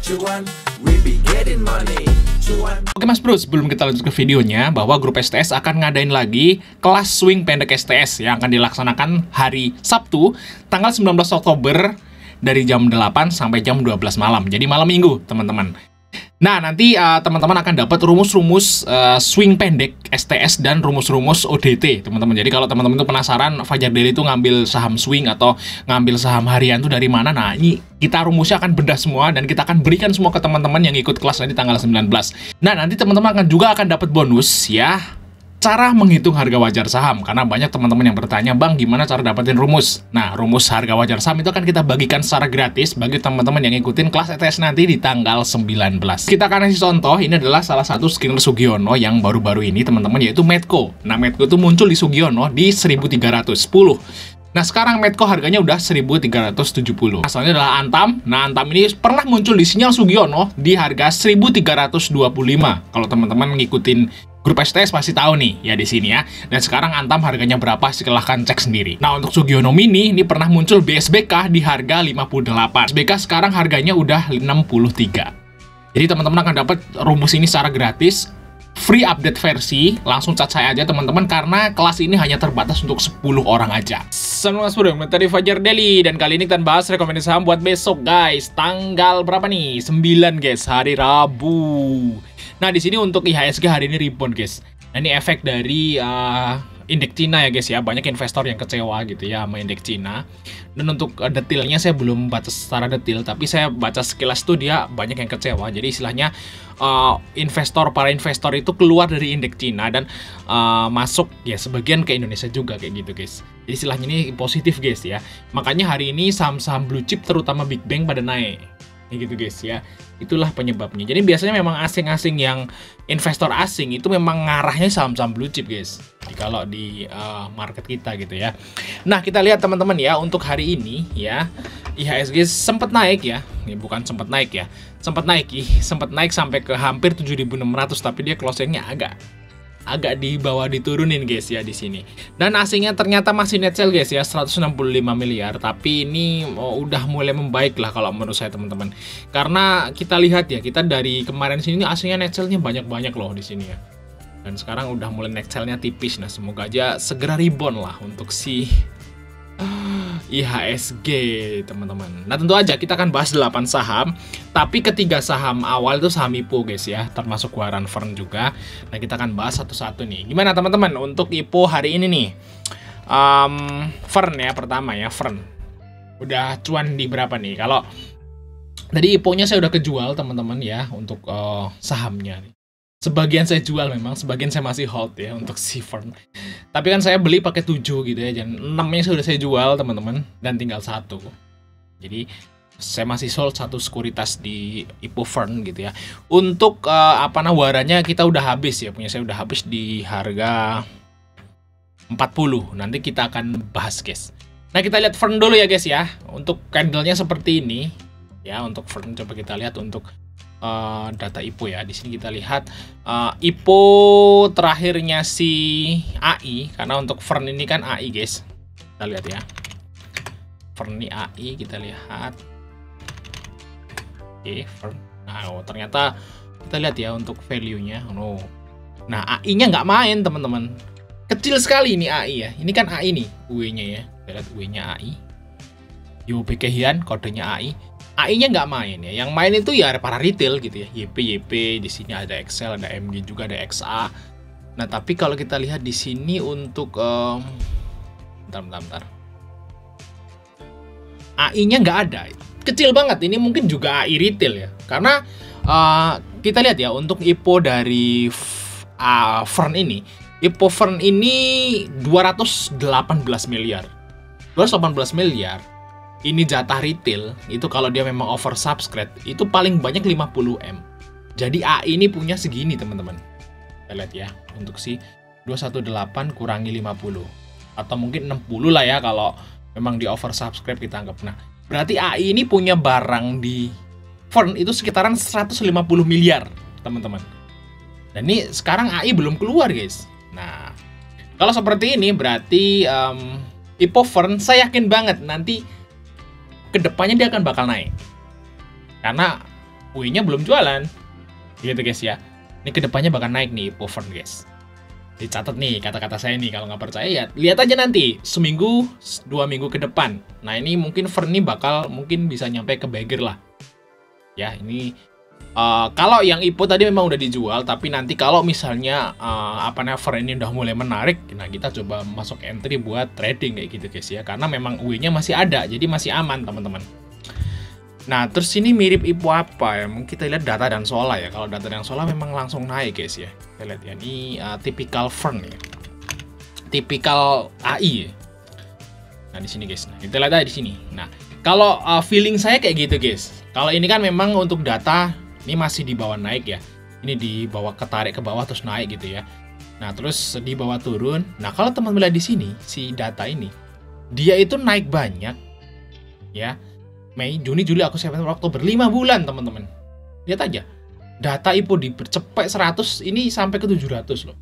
Cuan, we be getting money. Oke Mas Bro, sebelum kita lanjut ke videonya, bahwa grup STS akan ngadain lagi kelas swing pendek STS yang akan dilaksanakan hari Sabtu, tanggal 19 Oktober dari jam 8 sampai jam 12 malam. Jadi malam minggu, teman-teman. Nah, nanti teman-teman akan dapat rumus-rumus swing pendek STS dan rumus-rumus ODT, teman-teman. Jadi kalau teman-teman itu penasaran Fajar Daily itu ngambil saham swing atau ngambil saham harian itu dari mana, nah ini kita rumusnya akan bedah semua dan kita akan berikan semua ke teman-teman yang ikut kelas nanti tanggal 19. Nah, nanti teman-teman akan dapat bonus ya. Cara menghitung harga wajar saham, karena banyak teman-teman yang bertanya, Bang, gimana cara dapetin rumus? Nah, rumus harga wajar saham itu akan kita bagikan secara gratis bagi teman-teman yang ikutin kelas ETS nanti di tanggal 19. Kita akan kasih contoh, ini adalah salah satu skinner Sugiono yang baru-baru ini, teman-teman, yaitu Medco. Nah, Medco itu muncul di Sugiono di 1310. Nah, sekarang Medco harganya udah 1370. Asalnya adalah Antam. Nah, Antam ini pernah muncul di sinyal Sugiono di harga 1325. Kalau teman-teman ngikutin grup STS pasti tahu nih ya di sini ya. Dan sekarang Antam harganya berapa? Silahkan cek sendiri. Nah, untuk Sugiono Mini ini pernah muncul BSBK di harga 58. BSBK sekarang harganya udah 63. Jadi teman-teman akan dapat rumus ini secara gratis. Free update versi, langsung chat saya aja teman-teman, karena kelas ini hanya terbatas untuk 10 orang aja. Selamat Mas Bro, dari Fajar Daily, dan kali ini kita bahas rekomendasi saham buat besok guys. Tanggal berapa nih? 9 guys, hari Rabu. Nah, di sini untuk IHSG hari ini rebound guys. Nah, ini efek dari indeks Cina ya guys ya. Banyak investor yang kecewa gitu ya sama indeks Cina. Dan untuk detailnya saya belum baca secara detail, tapi saya baca sekilas tuh dia banyak yang kecewa. Jadi istilahnya para investor itu keluar dari indeks Cina dan masuk ya sebagian ke Indonesia juga kayak gitu guys. Jadi istilahnya ini positif guys ya. Makanya hari ini saham-saham blue chip terutama Big Bang pada naik. Gitu guys ya, itulah penyebabnya. Jadi biasanya memang asing-asing yang investor asing itu memang ngarahnya saham-saham blue chip guys. Jadi kalau di market kita gitu ya. Nah, kita lihat teman-teman ya, untuk hari ini ya IHSG sempat naik ya. Ini bukan sempat naik ya, sempat naik sampai ke hampir 7.600, tapi dia closingnya agak di bawah diturunin guys ya di sini. Dan asingnya ternyata masih net sell guys ya, 165 miliar, tapi ini udah mulai membaik lah kalau menurut saya teman-teman. Karena kita lihat ya, kita dari kemarin sini asingnya net sell-nya banyak-banyak loh di sini ya. Dan sekarang udah mulai net sell-nya tipis. Nah, semoga aja segera rebound lah untuk si IHSG teman-teman. Nah, tentu aja kita akan bahas 8 saham, tapi ketiga saham awal itu saham IPO guys ya, termasuk Warren Fern juga. Nah, kita akan bahas satu-satu nih. Gimana teman-teman untuk IPO hari ini nih? Fern ya, pertama ya, Fern udah cuan di berapa nih? Kalau tadi IPO-nya saya udah kejual teman-teman ya, untuk sahamnya nih. Sebagian saya jual memang, sebagian saya masih hold ya untuk si Fern. Tapi kan saya beli pakai 7 gitu ya, dan 6-nya sudah saya jual teman-teman, dan tinggal 1. Jadi saya masih sold 1 sekuritas di IPO Fern gitu ya. Untuk warannya kita udah habis ya, punya saya udah habis di harga 40. Nanti kita akan bahas guys. Nah, kita lihat Fern dulu ya guys ya. Untuk candlenya seperti ini ya, untuk Fern coba kita lihat untuk data IPO ya. Di sini kita lihat IPO terakhirnya si AI, karena untuk Fern ini kan AI guys. Kita lihat ya. Fern ini AI, kita lihat. Oke, Fern. Nah, ternyata kita lihat ya untuk value-nya. Nah, AI-nya nggak main teman-teman. Kecil sekali ini AI ya. Ini kan AI nih, UE-nya ya. Kita lihat UE-nya AI. YOBK Hian, kodenya AI. AI-nya nggak main ya, yang main itu ya para retail gitu ya, YP, di sini ada Excel, ada MG juga, ada XA. Nah, tapi kalau kita lihat di sini untuk bentar. AI-nya nggak ada, kecil banget. Ini mungkin juga AI retail ya, karena kita lihat ya untuk IPO dari Fern ini, IPO Fern ini 218 miliar. 218 miliar. Ini jatah retail, itu kalau dia memang oversubscribe, itu paling banyak 50M. Jadi AI ini punya segini teman-teman. Kita lihat ya, untuk si 218 kurangi 50. Atau mungkin 60 lah ya kalau memang di oversubscribe kita anggap. Nah, berarti AI ini punya barang di Fern itu sekitaran 150 miliar teman-teman. Dan ini sekarang AI belum keluar guys. Nah, kalau seperti ini berarti IPO Fern saya yakin banget nanti kedepannya dia akan bakal naik. Karena UI-nya belum jualan. Gitu guys ya. Ini kedepannya bakal naik nih IPO Fern guys. Dicatat nih kata-kata saya nih, kalau nggak percaya ya lihat aja nanti seminggu 2 minggu ke depan. Nah ini mungkin Fern ini bakal mungkin bisa nyampe ke Bagger lah. Ya ini kalau yang IPO tadi memang udah dijual, tapi nanti kalau misalnya Fern ini udah mulai menarik, nah kita coba masuk entry buat trading kayak gitu guys ya. Karena memang UI-nya masih ada, jadi masih aman teman-teman. Nah, terus ini mirip IPO apa ya? Mungkin kita lihat data dan Sola ya. Kalau data dan Sola memang langsung naik guys ya. Kita lihat ya, ini tipikal Fern ya. Tipikal AI ya. Nah, di sini guys. Nah, kita lihat aja di sini. Nah, kalau feeling saya kayak gitu guys. Kalau ini kan memang untuk data ini masih di bawah naik ya. Ini di bawah ketarik ke bawah terus naik gitu ya. Nah, terus di bawah turun. Nah, kalau teman-teman lihat di sini si data ini, dia itu naik banyak ya. Mei, Juni, Juli, Agustus, September, Oktober, 5 bulan teman-teman. Lihat aja. Data IPO dipercepat 100 ini sampai ke 700 loh.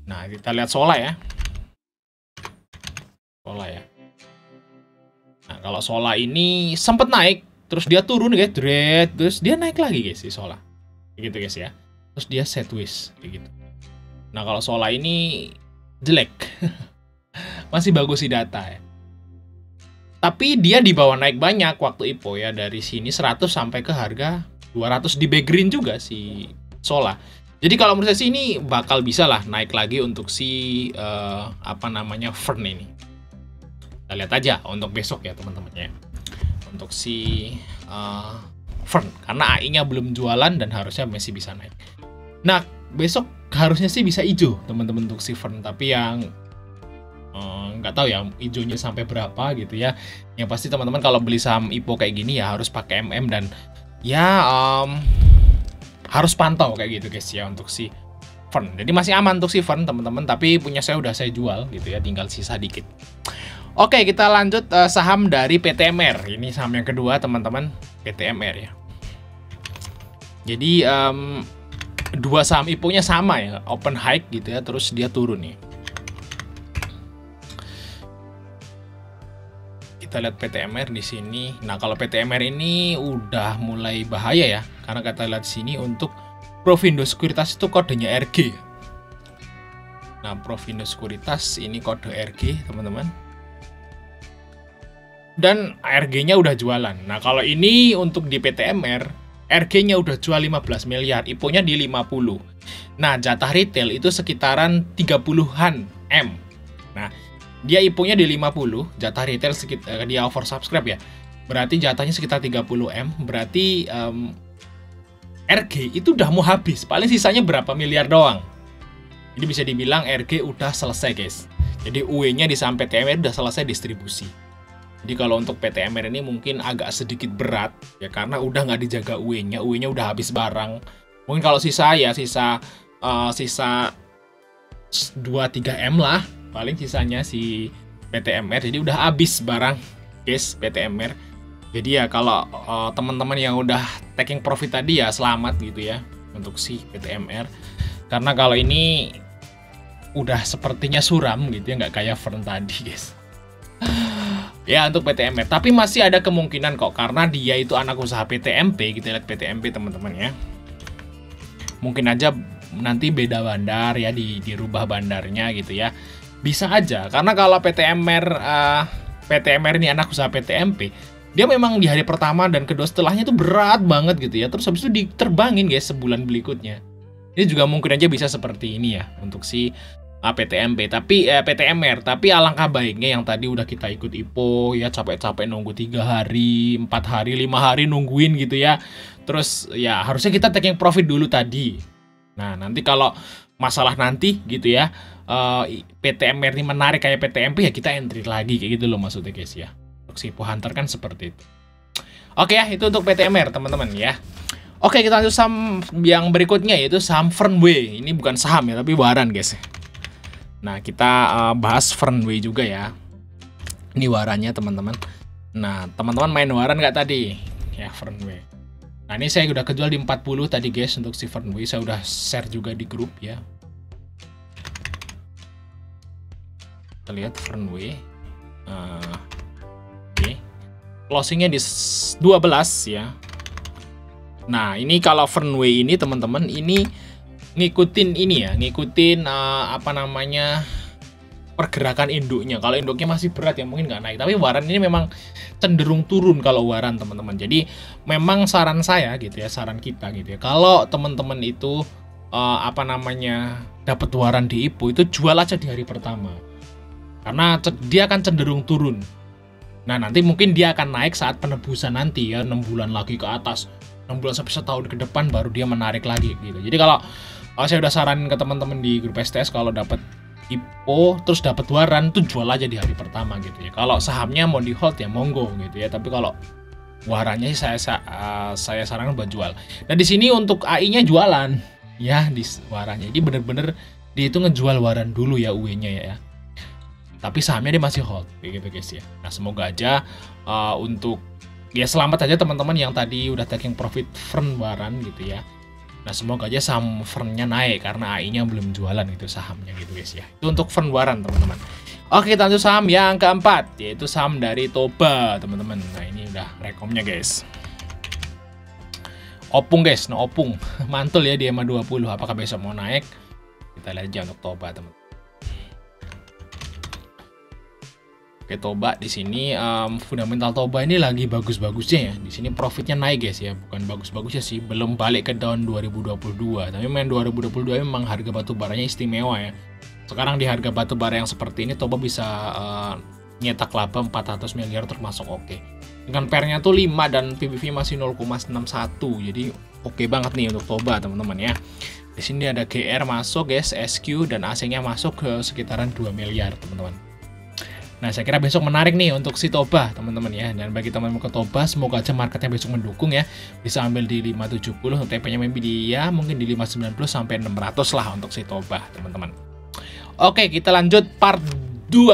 Nah, kita lihat Sola ya. Sola ya. Nah, kalau Sola ini sempat naik, terus dia turun guys, terus dia naik lagi guys si Sola. Gitu guys ya. Terus dia sideways kayak gitu. Nah, kalau Sola ini jelek. Masih bagus sih data ya. Tapi dia dibawa naik banyak waktu IPO ya, dari sini 100 sampai ke harga 200 di backgreen juga si Sola. Jadi kalau menurut saya sih ini bakal bisa lah naik lagi untuk si Fern ini. Kita lihat aja untuk besok ya teman-teman ya. Untuk si Fern karena AI-nya belum jualan dan harusnya masih bisa naik. Nah, besok harusnya sih bisa hijau teman-teman untuk si Fern, tapi yang nggak tahu ya hijaunya sampai berapa gitu ya. Yang pasti teman-teman kalau beli saham IPO kayak gini ya harus pakai MM dan ya harus pantau kayak gitu guys ya untuk si Fern. Jadi masih aman untuk si Fern teman-teman, tapi punya saya udah saya jual gitu ya, tinggal sisa dikit. Oke, kita lanjut saham dari PTMR. Ini saham yang kedua teman-teman, PTMR ya. Jadi dua saham IPO-nya sama ya, open high gitu ya, terus dia turun nih. Kita lihat PTMR di sini. Nah, kalau PTMR ini udah mulai bahaya ya, karena kita lihat di sini untuk Provindo Sekuritas itu kodenya RG. Nah, Provindo Sekuritas ini kode RG, teman-teman. Dan RG-nya udah jualan. Nah, kalau ini untuk di PTMR, RG-nya udah jual 15 miliar, IPO-nya di 50. Nah, jatah retail itu sekitaran 30-an M. Nah, dia IPO-nya di 50, jatah retail sekitar dia oversubscribe ya. Berarti jatahnya sekitar 30 M, berarti RG itu udah mau habis. Paling sisanya berapa miliar doang. Jadi bisa dibilang RG udah selesai, guys. Jadi UE-nya di saham PTMR udah selesai distribusi. Jadi kalau untuk PTMR ini mungkin agak sedikit berat ya, karena udah nggak dijaga UE-nya. UE-nya udah habis barang. Mungkin kalau sisa ya sisa 2-3 M lah. Paling sisanya si PTMR, jadi udah habis barang guys PTMR. Jadi ya kalau teman-teman yang udah taking profit tadi ya selamat gitu ya untuk si PTMR, karena kalau ini udah sepertinya suram gitu ya, nggak kayak Fern tadi guys. Ya untuk PTMR, tapi masih ada kemungkinan kok karena dia itu anak usaha PTMP. Kita lihat PTMP teman-teman ya, mungkin aja nanti beda bandar ya, dirubah bandarnya gitu ya. Bisa aja, karena kalau PTMR ini anak usaha PTMP, dia memang di hari pertama dan kedua setelahnya itu berat banget gitu ya. Terus habis itu diterbangin guys sebulan berikutnya. Ini juga mungkin aja bisa seperti ini ya untuk si PTMP, tapi PTMR. Tapi alangkah baiknya yang tadi udah kita ikut IPO ya, capek-capek nunggu 3 hari, 4 hari, 5 hari nungguin gitu ya. Terus ya harusnya kita taking profit dulu tadi. Nah, nanti kalau masalah nanti gitu ya, PTMR ini menarik kayak PTMP ya, kita entry lagi kayak gitu loh maksudnya guys ya. Untuk si IPO Hunter kan seperti itu. Oke ya, itu untuk PTMR teman-teman ya. Oke, kita lanjut saham yang berikutnya yaitu saham Fernway. Ini bukan saham ya, tapi waran guys. Nah, kita bahas Fernway juga ya. Ini warannya teman-teman. Nah, teman-teman main waran nggak tadi? Ya, Fernway. Nah, ini saya udah kejual di 40 tadi guys untuk si Fernway. Saya udah share juga di grup ya. Kita lihat Fernway. Oke. closingnya di 12 ya. Nah, ini kalau Fernweh ini teman-teman, ini ngikutin ini ya, ngikutin apa namanya, pergerakan induknya. Kalau induknya masih berat ya mungkin nggak naik, tapi waran ini memang cenderung turun kalau waran teman-teman. Jadi memang saran saya gitu ya, saran kita gitu ya, kalau teman-teman itu apa namanya, dapat waran di IPO itu jual aja di hari pertama, karena dia akan cenderung turun. Nah, nanti mungkin dia akan naik saat penebusan nanti ya, 6 bulan lagi ke atas, 6 bulan sampai setahun ke depan baru dia menarik lagi gitu. Jadi kalau saya udah saranin ke teman-teman di grup STS, kalau dapat IPO terus dapat waran tuh jual aja di hari pertama gitu ya. Kalau sahamnya mau di hold ya monggo gitu ya, tapi kalau warannya saya sarankan buat jual. Nah, di sini untuk AI-nya jualan ya di warannya. Jadi bener-bener dia itu ngejual waran dulu ya UE-nya ya. Tapi sahamnya dia masih hold kayak gitu guys ya. Nah, semoga aja untuk ya selamat aja teman-teman yang tadi udah taking profit Fern waran gitu ya. Nah, semoga aja saham Fern-nya naik karena AI-nya belum jualan gitu sahamnya gitu guys ya. Itu untuk Fern waran teman-teman. Oke, kita lanjut saham yang keempat, yaitu saham dari Toba teman-teman. Nah, ini udah rekomnya guys. Opung guys, nah Opung mantul ya di EMA 20. Apakah besok mau naik? Kita lihat aja untuk Toba teman-teman. Oke, Toba di sini fundamental Toba ini lagi bagus-bagusnya ya. Di sini profitnya naik guys ya, bukan bagus-bagusnya sih, belum balik ke tahun 2022. Tapi main 2022 memang harga batu baranya istimewa ya. Sekarang di harga batu bara yang seperti ini Toba bisa nyetak laba 400 miliar termasuk oke. Dengan PER-nya tuh 5 dan PBV masih 0,61. Jadi oke banget nih untuk Toba teman-teman ya. Di sini ada GR masuk guys, SQ dan AC-nya masuk ke sekitaran 2 miliar teman-teman. Nah, saya kira besok menarik nih untuk si Toba teman-teman ya. Dan bagi teman-teman ke Toba, semoga aja marketnya besok mendukung ya. Bisa ambil di 570, untuk TP-nya maybe dia mungkin di 590 sampai 600 lah untuk si Toba teman-teman. Oke, kita lanjut part 2.